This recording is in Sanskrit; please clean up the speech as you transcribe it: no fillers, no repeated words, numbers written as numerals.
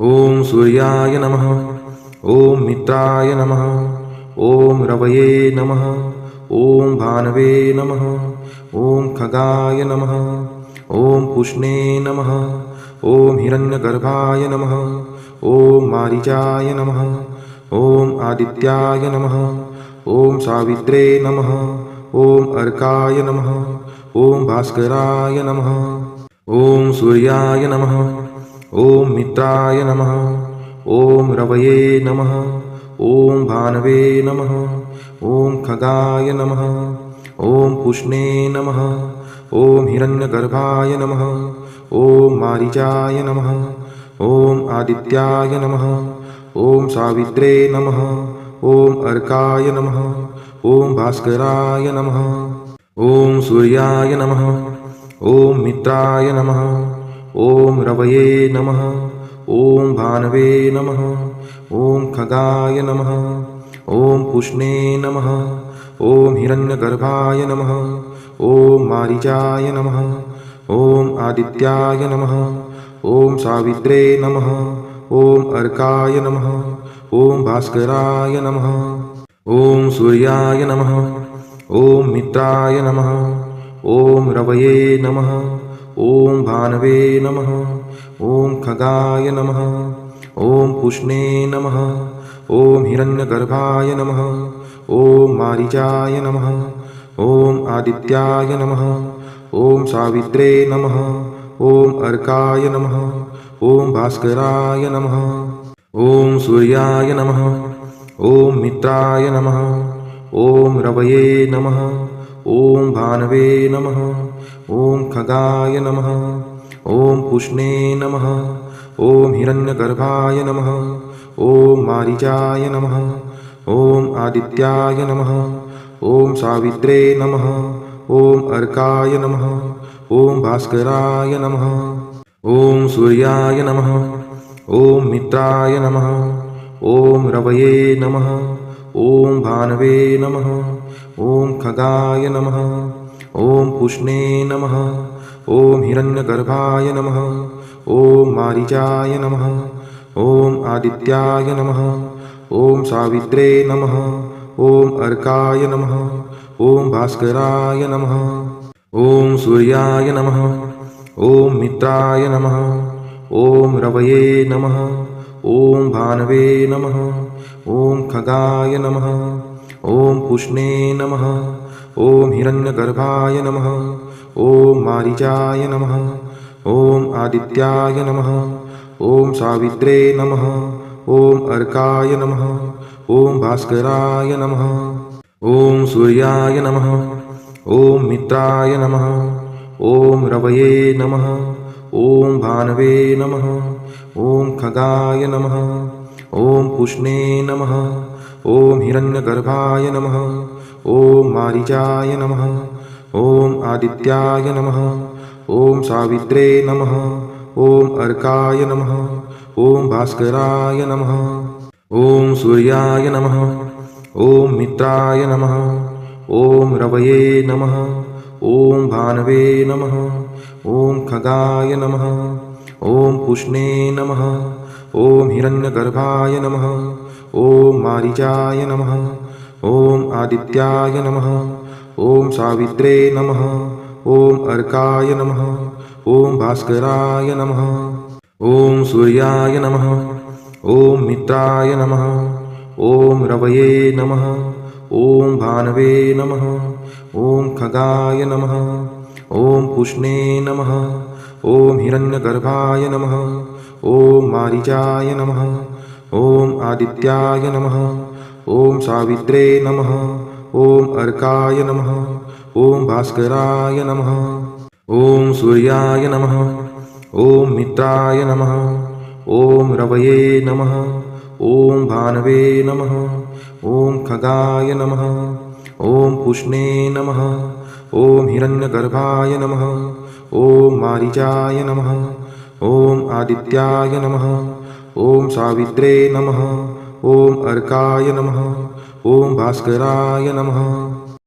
ओम सूर्याय नमः। ओम मित्राय नमः। ओम रवये नमः। ओम भानवे नमः। ओम खगाय नमः। ओम पुष्णे नमः। ओम हिरण्यगर्भाय नमः। ओम मारीचाय नमः। ओम आदित्याय नमः। ओम सावित्रे नमः। ओम अर्काय नमः। ओम भास्कराय नमः। ओम सूर्याय नमः। ओम मित्राय नमः। ओम रवये नमः। ओम भानवे नमः। ओम खगाय नमः। ओम पुष्णे नमः। ओम हिरण्यगर्भाय नमः। ओम मारीचाय नमः। ओम आदित्याय नमः। ओम सावित्रे नमः। ओम अर्काय नमः। ओम भास्कराय नमः। ओम सूर्याय नमः। ओम मित्राय नमः। ओम रवये नमः। ओम भानवे नमः। ओम खगाय नमः। ओम पुष्णे नमः। ओम हिरण्यगर्भाय नमः। ओम मारीचाय नमः। ओम आदित्याय नमः। ओम सावित्रे नमः। ओम अर्काय नमः। ओम भास्कराय नमः। ओम सूर्याय नमः। ओम मित्राय नमः। ओम रवये नमः। ओम भानवे नमः। ओम खगाय नमः। ओम पुष्णे नमः। ओम हिरण्यगर्भाय नमः। ओम मारीचाय नमः। ओम आदित्याय नमः। ओम सावित्रे नमः। ओम अर्काय नमः। ओम भास्कराय नमः। ओम सूर्याय नमः। ओम मित्राय नमः। ओम रवये नमः। ओम भानवे नमः। ओम खगाय नमः। ओम पुष्णे नमः। ओम हिरण्यगर्भाय नमः। ओम मारीचाय नमः। ओम आदित्याय नमः। ओम सावित्रे नमः। ओम अर्काय नमः। ओम भास्कराय नमः। ओम सूर्याय नमः। ओम मित्राय नमः। ओम रवये नमः। ओम भानवे नमः। ओम खगाय नमः। ओम पुष्णे नमः। ओम हिरण्यगर्भाय नमः। ओम मारीचाय नमः। ओम आदित्याय नमः। ओम सावित्रे नमः। ओम अर्काय नमः। ओम भास्कराय नमः। ओम सूर्याय नमः। ओम मित्राय नमः। ओम रवये नमः। ओम भानवे नमः। ओम खगाय नमः। ओम पुष्णे नमः। ओम हिरण्यगर्भाय नमः। ओम मारीचाय नमः। ओम आदित्याय नमः। ओम सावित्रे नमः। ओम अर्काय नमः। ओम भास्कराय नमः। ओम सूर्याय नमः। ओम मित्राय नमः। ओम रवये नमः। ओम भानवे नमः। ओम खगाय नमः। ओम पुष्णे नमः। ओम हिरण्यगर्भाय नमः। ओम मारीचाय नमः। ओम आदित्याय नमः। ओम सावित्रे नमः। ओम अर्काय नमः। ओम भास्कराय नमः। ओम सूर्याय नमः। ओम मित्राय नमः। ओम रवये नमः। ओम भानवे नमः। ओम खगाय नमः। ओम पुष्णे नमः। ओम हिरण्यगर्भाय नमः। ओम मारीचाय नमः। ओम आदित्याय नमः। ओम सावित्रे नमः। ओम अर्काय नमः। ओम भास्कराय नमः। ओम सूर्याय नमः। ओम मित्राय नमः। ओम रवये नमः। ओम भानवे नमः। ओम खगाय नमः। ओम पुष्णे नमः। ओम हिरण्यगर्भाय नमः। ओम मारीचाय नमः। ओम आदित्याय नमः। ओम सावित्रे नमः। ओम अर्काय नमः। ओम भास्कराय नमः। ओम सूर्याय नमः। ओम मित्राय नमः। ओम रवये नमः। ओम भानवे नमः। ओम खगाय नमः। ओम पुष्णे नमः। ओम हिरण्यगर्भाय नमः। ओम मारीचाय नमः। ओम आदित्याय नमः। ओम सावित्रे नमः। ओम अर्काय नमः। ओम भास्कराय नमः।